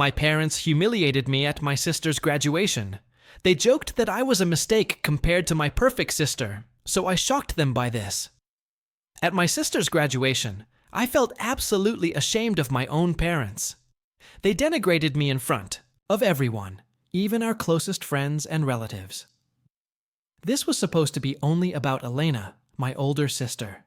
My parents humiliated me at my sister's graduation. They joked that I was a mistake compared to my perfect sister, so I shocked them by this. At my sister's graduation, I felt absolutely ashamed of my own parents. They denigrated me in front of everyone, even our closest friends and relatives. This was supposed to be only about Elena, my older sister.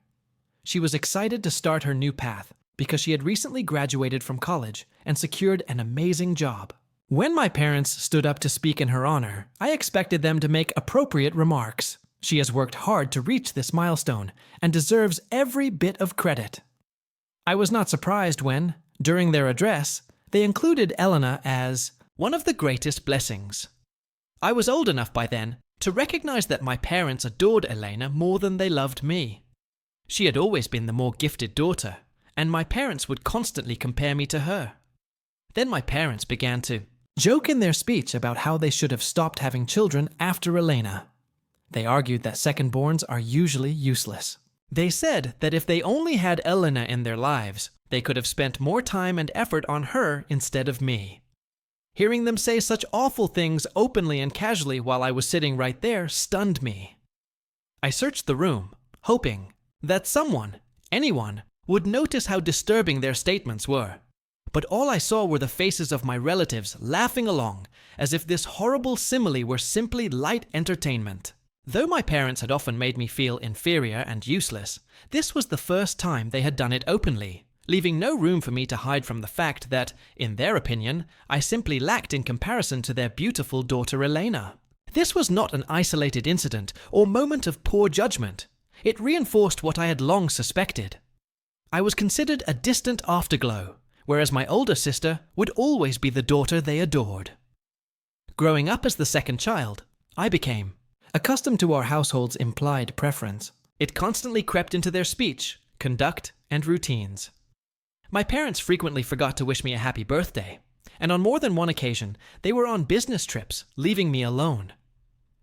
She was excited to start her new path because she had recently graduated from college and secured an amazing job. When my parents stood up to speak in her honor, I expected them to make appropriate remarks. She has worked hard to reach this milestone and deserves every bit of credit. I was not surprised when, during their address, they included Elena as one of the greatest blessings. I was old enough by then to recognize that my parents adored Elena more than they loved me. She had always been the more gifted daughter, and my parents would constantly compare me to her. Then my parents began to joke in their speech about how they should have stopped having children after Elena. They argued that second-borns are usually useless. They said that if they only had Elena in their lives, they could have spent more time and effort on her instead of me. Hearing them say such awful things openly and casually while I was sitting right there stunned me. I searched the room, hoping that someone, anyone, would notice how disturbing their statements were. But all I saw were the faces of my relatives laughing along, as if this horrible simile were simply light entertainment. Though my parents had often made me feel inferior and useless, this was the first time they had done it openly, leaving no room for me to hide from the fact that, in their opinion, I simply lacked in comparison to their beautiful daughter Elena. This was not an isolated incident or moment of poor judgment. It reinforced what I had long suspected. I was considered a distant afterglow, whereas my older sister would always be the daughter they adored. Growing up as the second child, I became accustomed to our household's implied preference. It constantly crept into their speech, conduct, and routines. My parents frequently forgot to wish me a happy birthday, and on more than one occasion, they were on business trips, leaving me alone.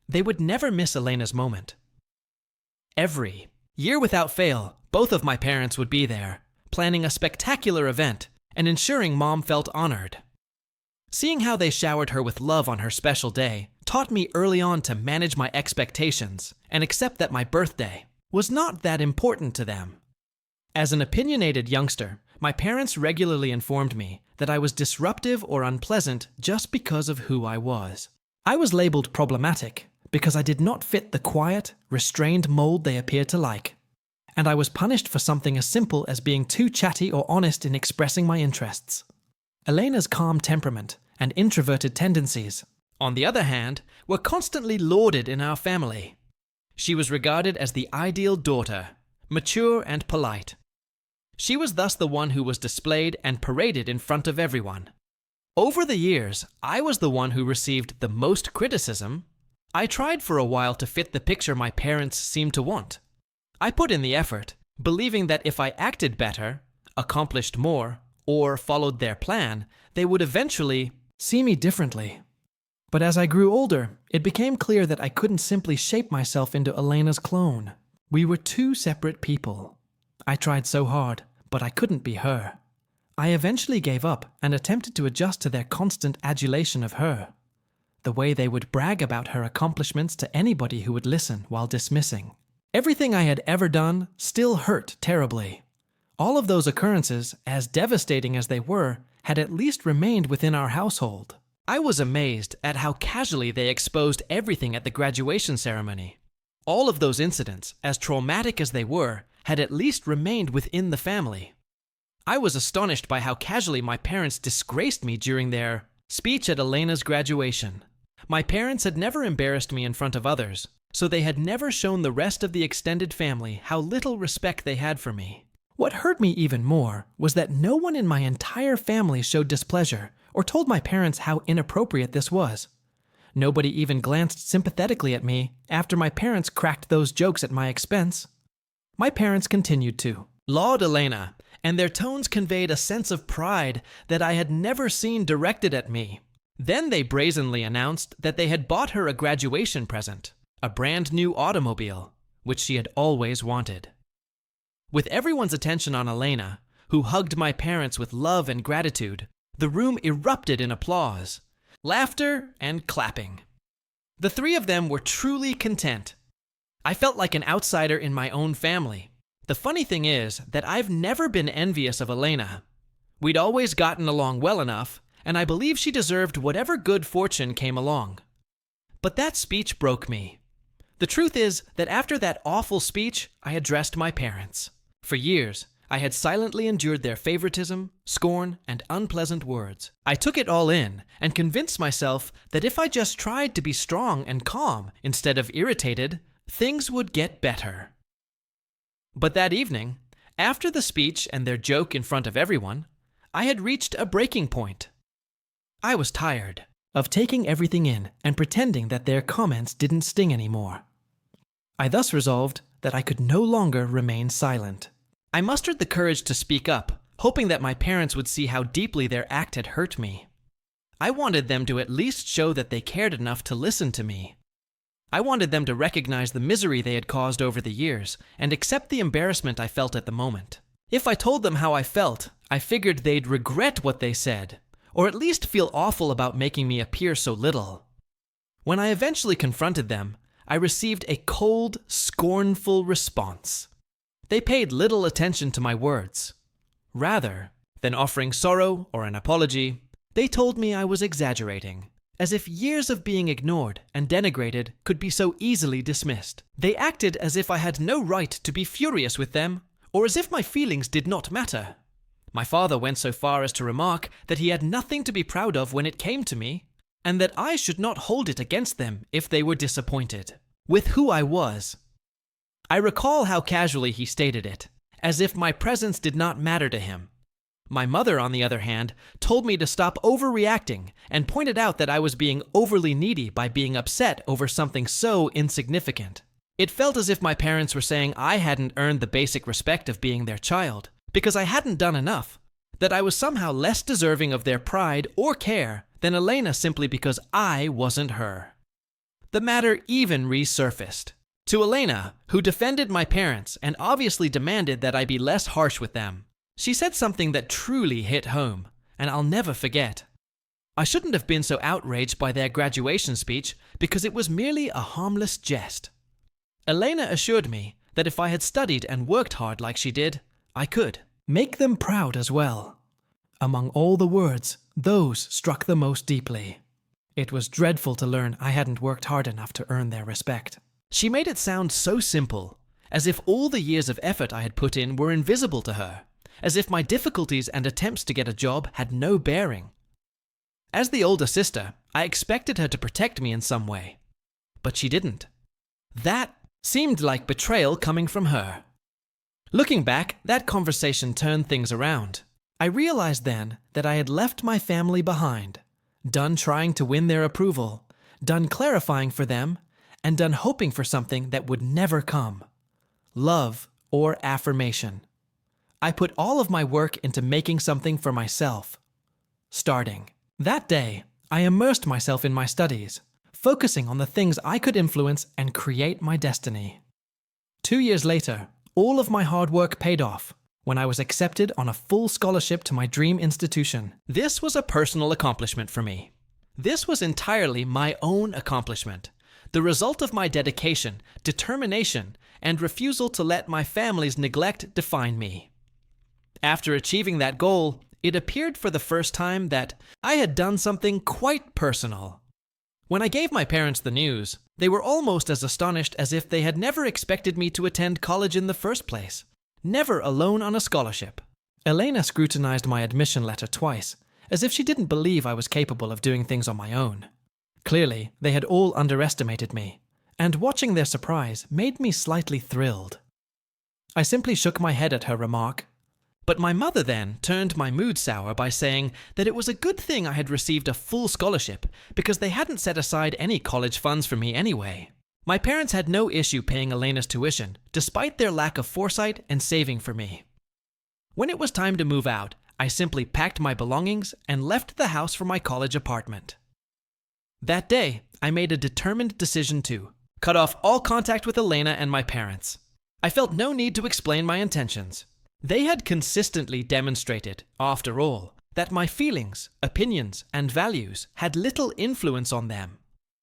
They would never miss Elena's moment. Every year without fail, both of my parents would be there, planning a spectacular event and ensuring Mom felt honored. Seeing how they showered her with love on her special day taught me early on to manage my expectations and accept that my birthday was not that important to them. As an opinionated youngster, my parents regularly informed me that I was disruptive or unpleasant just because of who I was. I was labeled problematic because I did not fit the quiet, restrained mold they appeared to like, and I was punished for something as simple as being too chatty or honest in expressing my interests. Elena's calm temperament and introverted tendencies, on the other hand, were constantly lauded in our family. She was regarded as the ideal daughter, mature and polite. She was thus the one who was displayed and paraded in front of everyone. Over the years, I was the one who received the most criticism. I tried for a while to fit the picture my parents seemed to want. I put in the effort, believing that if I acted better, accomplished more, or followed their plan, they would eventually see me differently. But as I grew older, it became clear that I couldn't simply shape myself into Elena's clone. We were two separate people. I tried so hard, but I couldn't be her. I eventually gave up and attempted to adjust to their constant adulation of her. The way they would brag about her accomplishments to anybody who would listen while dismissing. Everything I had ever done still hurt terribly. All of those occurrences, as devastating as they were, had at least remained within our household. I was amazed at how casually they exposed everything at the graduation ceremony. All of those incidents, as traumatic as they were, had at least remained within the family. I was astonished by how casually my parents disgraced me during their speech at Elena's graduation. My parents had never embarrassed me in front of others, so they had never shown the rest of the extended family how little respect they had for me. What hurt me even more was that no one in my entire family showed displeasure or told my parents how inappropriate this was. Nobody even glanced sympathetically at me after my parents cracked those jokes at my expense. My parents continued to laud Elena, and their tones conveyed a sense of pride that I had never seen directed at me. Then they brazenly announced that they had bought her a graduation present, a brand new automobile, which she had always wanted. With everyone's attention on Elena, who hugged my parents with love and gratitude, The room erupted in applause, laughter, and clapping. The three of them were truly content. I felt like an outsider in my own family. The funny thing is that I've never been envious of Elena. We'd always gotten along well enough, and I believe she deserved whatever good fortune came along. But that speech broke me. The truth is that after that awful speech, I addressed my parents. For years, I had silently endured their favoritism, scorn, and unpleasant words. I took it all in and convinced myself that if I just tried to be strong and calm instead of irritated, things would get better. But that evening, after the speech and their joke in front of everyone, I had reached a breaking point. I was tired of taking everything in and pretending that their comments didn't sting anymore. I thus resolved that I could no longer remain silent. I mustered the courage to speak up, hoping that my parents would see how deeply their act had hurt me. I wanted them to at least show that they cared enough to listen to me. I wanted them to recognize the misery they had caused over the years and accept the embarrassment I felt at the moment. If I told them how I felt, I figured they'd regret what they said, or at least feel awful about making me appear so little. When I eventually confronted them, I received a cold, scornful response. They paid little attention to my words. Rather than offering sorrow or an apology, they told me I was exaggerating, as if years of being ignored and denigrated could be so easily dismissed. They acted as if I had no right to be furious with them, or as if my feelings did not matter. My father went so far as to remark that he had nothing to be proud of when it came to me, and that I should not hold it against them if they were disappointed with who I was. I recall how casually he stated it, as if my presence did not matter to him. My mother, on the other hand, told me to stop overreacting and pointed out that I was being overly needy by being upset over something so insignificant. It felt as if my parents were saying I hadn't earned the basic respect of being their child because I hadn't done enough, that I was somehow less deserving of their pride or care than Elena simply because I wasn't her. The matter even resurfaced. To Elena, who defended my parents and obviously demanded that I be less harsh with them, she said something that truly hit home, and I'll never forget. I shouldn't have been so outraged by their graduation speech because it was merely a harmless jest. Elena assured me that if I had studied and worked hard like she did, I could make them proud as well. Among all the words, those struck the most deeply. It was dreadful to learn I hadn't worked hard enough to earn their respect. She made it sound so simple, as if all the years of effort I had put in were invisible to her, as if my difficulties and attempts to get a job had no bearing. As the older sister, I expected her to protect me in some way, but she didn't. That seemed like betrayal coming from her. Looking back, that conversation turned things around. I realized then that I had left my family behind, done trying to win their approval, done clarifying for them, and done hoping for something that would never come. Love or affirmation. I put all of my work into making something for myself. Starting. That day, I immersed myself in my studies, focusing on the things I could influence and create my destiny. 2 years later, all of my hard work paid off when I was accepted on a full scholarship to my dream institution. This was a personal accomplishment for me. This was entirely my own accomplishment, the result of my dedication, determination, and refusal to let my family's neglect define me. After achieving that goal, it appeared for the first time that I had done something quite personal. When I gave my parents the news, they were almost as astonished as if they had never expected me to attend college in the first place, never alone on a scholarship. Elena scrutinized my admission letter twice, as if she didn't believe I was capable of doing things on my own. Clearly, they had all underestimated me, and watching their surprise made me slightly thrilled. I simply shook my head at her remark, but my mother then turned my mood sour by saying that it was a good thing I had received a full scholarship because they hadn't set aside any college funds for me anyway. My parents had no issue paying Elena's tuition, despite their lack of foresight and saving for me. When it was time to move out, I simply packed my belongings and left the house for my college apartment. That day, I made a determined decision to cut off all contact with Elena and my parents. I felt no need to explain my intentions. They had consistently demonstrated, after all, that my feelings, opinions, and values had little influence on them.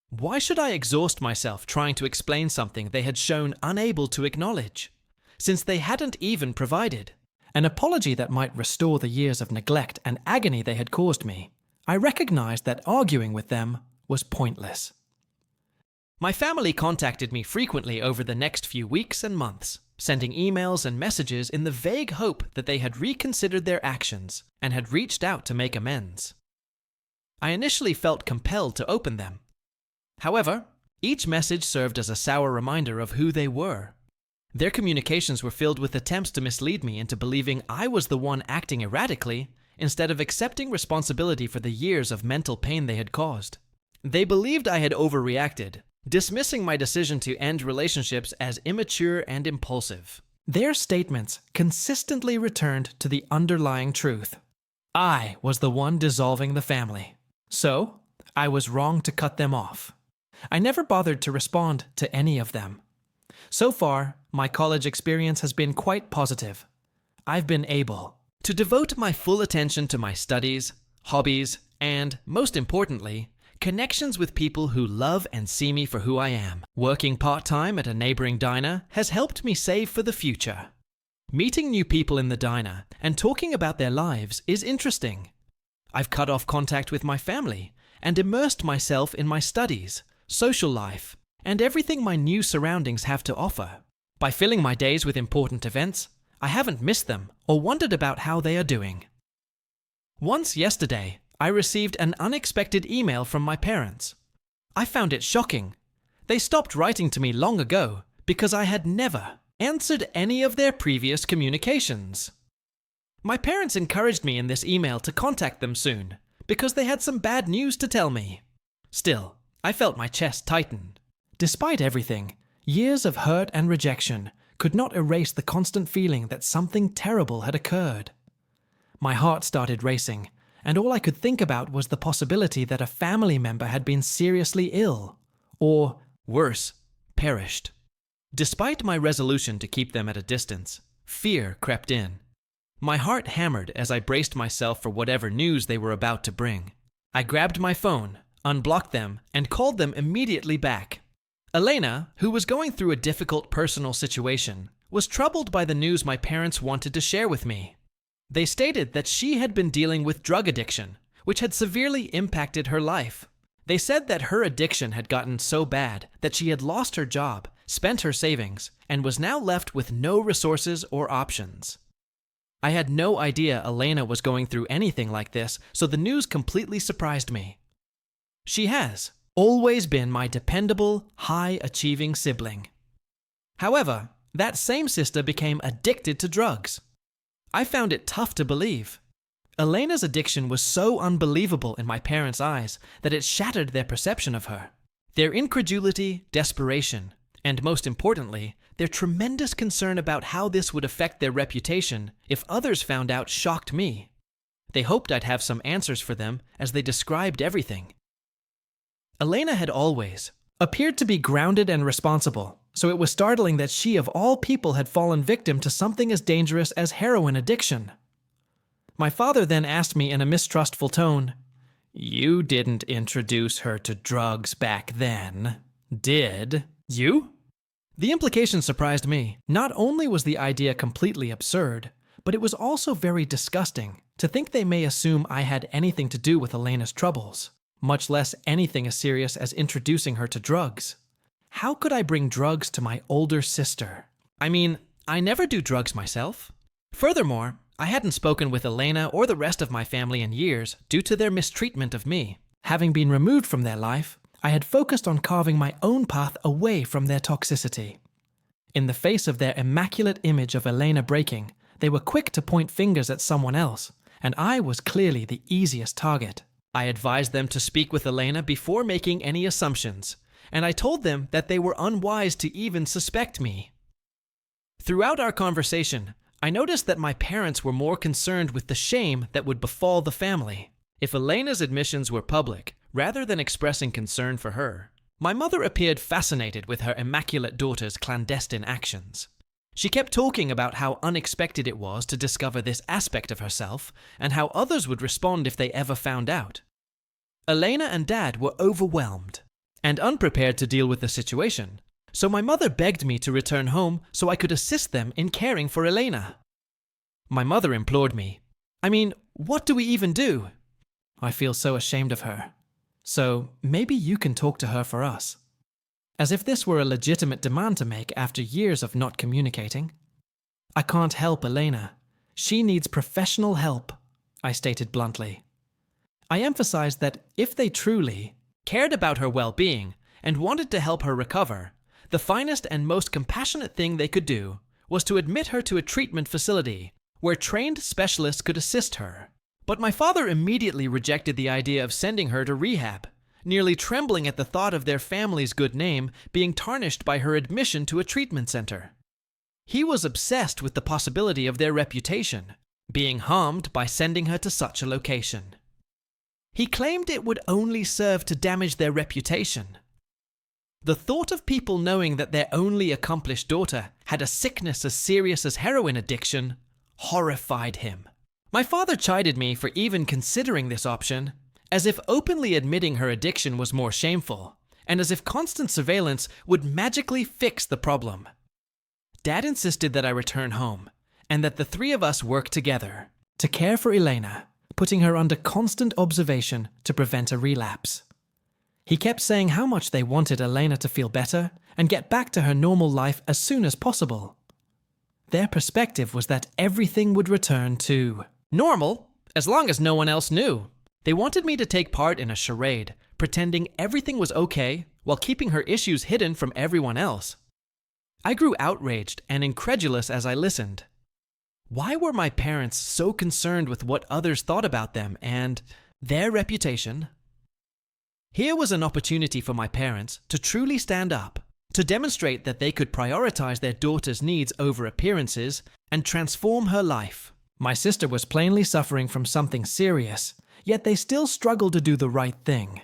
Why should I exhaust myself trying to explain something they had shown unable to acknowledge, since they hadn't even provided an apology that might restore the years of neglect and agony they had caused me? I recognized that arguing with them was pointless. My family contacted me frequently over the next few weeks and months, sending emails and messages in the vague hope that they had reconsidered their actions and had reached out to make amends. I initially felt compelled to open them. However, each message served as a sour reminder of who they were. Their communications were filled with attempts to mislead me into believing I was the one acting erratically instead of accepting responsibility for the years of mental pain they had caused. They believed I had overreacted, dismissing my decision to end relationships as immature and impulsive. Their statements consistently returned to the underlying truth. I was the one dissolving the family. So, I was wrong to cut them off. I never bothered to respond to any of them. So far, my college experience has been quite positive. I've been able to devote my full attention to my studies, hobbies, and, most importantly, connections with people who love and see me for who I am. Working part-time at a neighboring diner has helped me save for the future. Meeting new people in the diner and talking about their lives is interesting. I've cut off contact with my family and immersed myself in my studies, social life, and everything my new surroundings have to offer. By filling my days with important events, I haven't missed them or wondered about how they are doing. Once yesterday, I received an unexpected email from my parents. I found it shocking. They stopped writing to me long ago because I had never answered any of their previous communications. My parents encouraged me in this email to contact them soon because they had some bad news to tell me. Still, I felt my chest tighten. Despite everything, years of hurt and rejection could not erase the constant feeling that something terrible had occurred. My heart started racing, and all I could think about was the possibility that a family member had been seriously ill, or, worse, perished. Despite my resolution to keep them at a distance, fear crept in. My heart hammered as I braced myself for whatever news they were about to bring. I grabbed my phone, unblocked them, and called them immediately back. Elena, who was going through a difficult personal situation, was troubled by the news my parents wanted to share with me. They stated that she had been dealing with drug addiction, which had severely impacted her life. They said that her addiction had gotten so bad that she had lost her job, spent her savings, and was now left with no resources or options. I had no idea Elena was going through anything like this, so the news completely surprised me. She has always been my dependable, high-achieving sibling. However, that same sister became addicted to drugs. I found it tough to believe. Elena's addiction was so unbelievable in my parents' eyes that it shattered their perception of her. Their incredulity, desperation, and most importantly, their tremendous concern about how this would affect their reputation if others found out shocked me. They hoped I'd have some answers for them as they described everything. Elena had always appeared to be grounded and responsible, so it was startling that she of all people had fallen victim to something as dangerous as heroin addiction. My father then asked me in a mistrustful tone, "You didn't introduce her to drugs back then, did you?" The implication surprised me. Not only was the idea completely absurd, but it was also very disgusting to think they may assume I had anything to do with Elena's troubles, much less anything as serious as introducing her to drugs. How could I bring drugs to my older sister? I mean, I never do drugs myself. Furthermore, I hadn't spoken with Elena or the rest of my family in years due to their mistreatment of me. Having been removed from their life, I had focused on carving my own path away from their toxicity. In the face of their immaculate image of Elena breaking, they were quick to point fingers at someone else, and I was clearly the easiest target. I advised them to speak with Elena before making any assumptions, and I told them that they were unwise to even suspect me. Throughout our conversation, I noticed that my parents were more concerned with the shame that would befall the family if Elena's admissions were public, rather than expressing concern for her. My mother appeared fascinated with her immaculate daughter's clandestine actions. She kept talking about how unexpected it was to discover this aspect of herself and how others would respond if they ever found out. Elena and Dad were overwhelmed and unprepared to deal with the situation, so my mother begged me to return home so I could assist them in caring for Elena. My mother implored me. I mean, what do we even do? I feel so ashamed of her. So maybe you can talk to her for us. As if this were a legitimate demand to make after years of not communicating. I can't help Elena. She needs professional help, I stated bluntly. I emphasized that if they truly cared about her well-being and wanted to help her recover, the finest and most compassionate thing they could do was to admit her to a treatment facility where trained specialists could assist her. But my father immediately rejected the idea of sending her to rehab, nearly trembling at the thought of their family's good name being tarnished by her admission to a treatment center. He was obsessed with the possibility of their reputation being harmed by sending her to such a location. He claimed it would only serve to damage their reputation. The thought of people knowing that their only accomplished daughter had a sickness as serious as heroin addiction horrified him. My father chided me for even considering this option, as if openly admitting her addiction was more shameful, and as if constant surveillance would magically fix the problem. Dad insisted that I return home, and that the three of us work together to care for Elena, putting her under constant observation to prevent a relapse. He kept saying how much they wanted Elena to feel better and get back to her normal life as soon as possible. Their perspective was that everything would return to normal as long as no one else knew. They wanted me to take part in a charade, pretending everything was okay while keeping her issues hidden from everyone else. I grew outraged and incredulous as I listened. Why were my parents so concerned with what others thought about them and their reputation? Here was an opportunity for my parents to truly stand up, to demonstrate that they could prioritize their daughter's needs over appearances and transform her life. My sister was plainly suffering from something serious, yet they still struggled to do the right thing.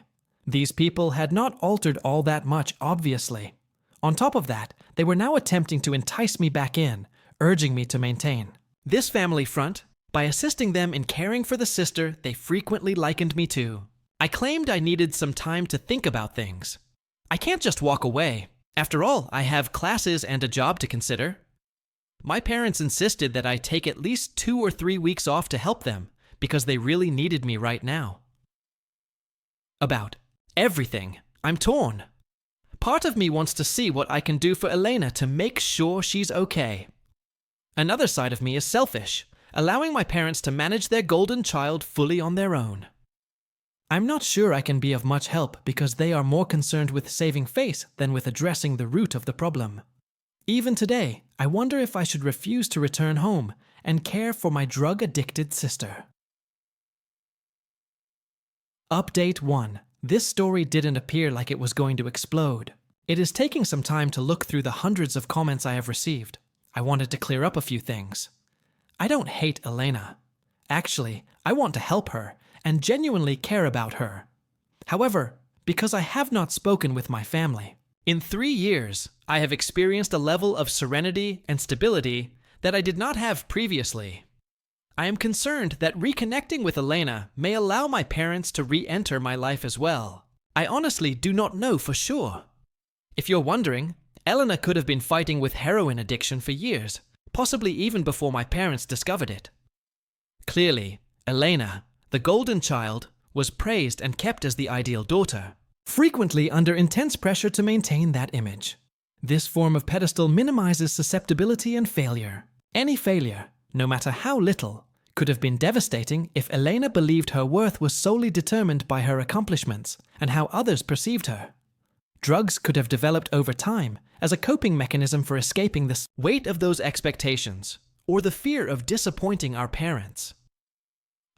These people had not altered all that much, obviously. On top of that, they were now attempting to entice me back in, urging me to maintain this family front by assisting them in caring for the sister they frequently likened me to. I claimed I needed some time to think about things. I can't just walk away. After all, I have classes and a job to consider. My parents insisted that I take at least 2 or 3 weeks off to help them, because they really needed me right now. About everything, I'm torn. Part of me wants to see what I can do for Elena to make sure she's okay. Another side of me is selfish, allowing my parents to manage their golden child fully on their own. I'm not sure I can be of much help because they are more concerned with saving face than with addressing the root of the problem. Even today, I wonder if I should refuse to return home and care for my drug-addicted sister. Update 1. This story didn't appear like it was going to explode. It is taking some time to look through the hundreds of comments I have received. I wanted to clear up a few things. I don't hate Elena. Actually, I want to help her and genuinely care about her. However, because I have not spoken with my family, in 3 years, I have experienced a level of serenity and stability that I did not have previously. I am concerned that reconnecting with Elena may allow my parents to re-enter my life as well. I honestly do not know for sure. If you're wondering, Elena could have been fighting with heroin addiction for years, possibly even before my parents discovered it. Clearly, Elena, the golden child, was praised and kept as the ideal daughter, frequently under intense pressure to maintain that image. This form of pedestal minimizes susceptibility and failure. Any failure, no matter how little, could have been devastating if Elena believed her worth was solely determined by her accomplishments and how others perceived her. Drugs could have developed over time as a coping mechanism for escaping the weight of those expectations or the fear of disappointing our parents.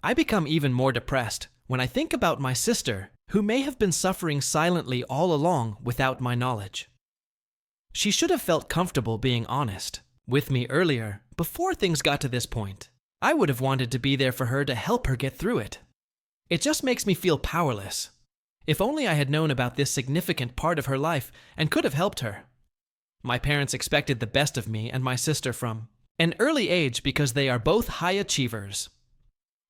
I become even more depressed when I think about my sister, who may have been suffering silently all along without my knowledge. She should have felt comfortable being honest with me earlier, before things got to this point. I would have wanted to be there for her to help her get through it. It just makes me feel powerless. If only I had known about this significant part of her life and could have helped her. My parents expected the best of me and my sister from an early age because they are both high achievers.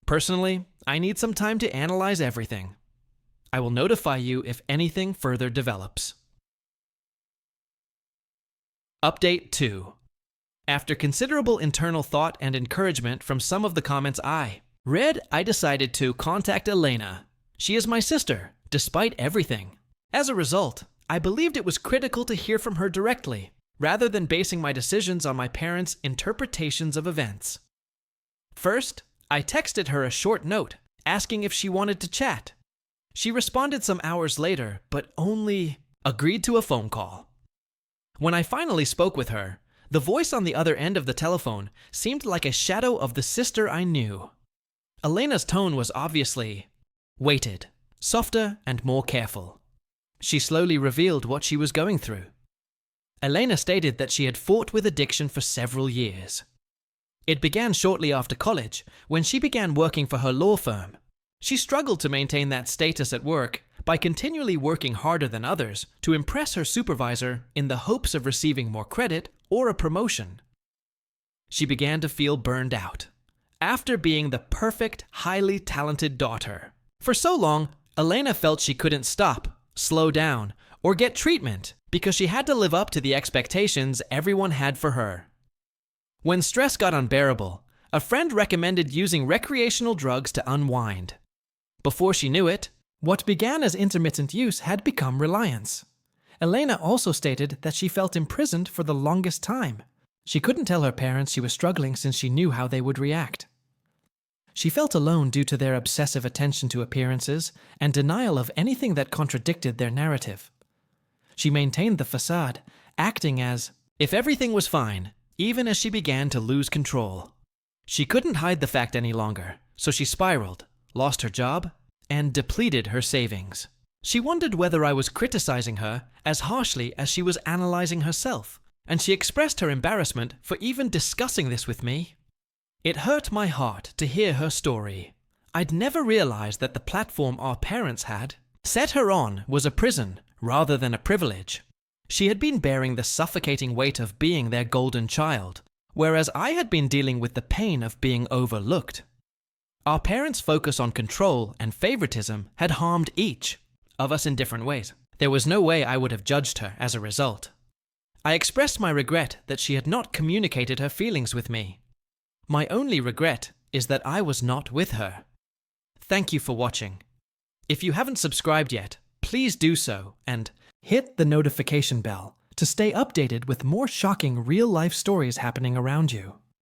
Personally, I need some time to analyze everything. I will notify you if anything further develops. Update 2. After considerable internal thought and encouragement from some of the comments I read, I decided to contact Elena. She is my sister, despite everything. As a result, I believed it was critical to hear from her directly, rather than basing my decisions on my parents' interpretations of events. First, I texted her a short note, asking if she wanted to chat. She responded some hours later, but only agreed to a phone call. When I finally spoke with her, the voice on the other end of the telephone seemed like a shadow of the sister I knew. Elena's tone was obviously weighted, softer, and more careful. She slowly revealed what she was going through. Elena stated that she had fought with addiction for several years. It began shortly after college, when she began working for her law firm. She struggled to maintain that status at work by continually working harder than others to impress her supervisor in the hopes of receiving more credit or a promotion. She began to feel burned out. After being the perfect, highly talented daughter. For so long, Elena felt she couldn't stop, slow down, or get treatment because she had to live up to the expectations everyone had for her. When stress got unbearable, a friend recommended using recreational drugs to unwind. Before she knew it, what began as intermittent use had become reliance. Elena also stated that she felt imprisoned for the longest time. She couldn't tell her parents she was struggling since she knew how they would react. She felt alone due to their obsessive attention to appearances and denial of anything that contradicted their narrative. She maintained the facade, acting as if everything was fine, even as she began to lose control. She couldn't hide the fact any longer, so she spiraled, lost her job, and depleted her savings. She wondered whether I was criticizing her as harshly as she was analyzing herself, and she expressed her embarrassment for even discussing this with me. It hurt my heart to hear her story. I'd never realized that the platform our parents had set her on was a prison rather than a privilege. She had been bearing the suffocating weight of being their golden child, whereas I had been dealing with the pain of being overlooked. Our parents' focus on control and favoritism had harmed each of us in different ways. There was no way I would have judged her as a result. I expressed my regret that she had not communicated her feelings with me. My only regret is that I was not with her. Thank you for watching. If you haven't subscribed yet, please do so and hit the notification bell to stay updated with more shocking real-life stories happening around you.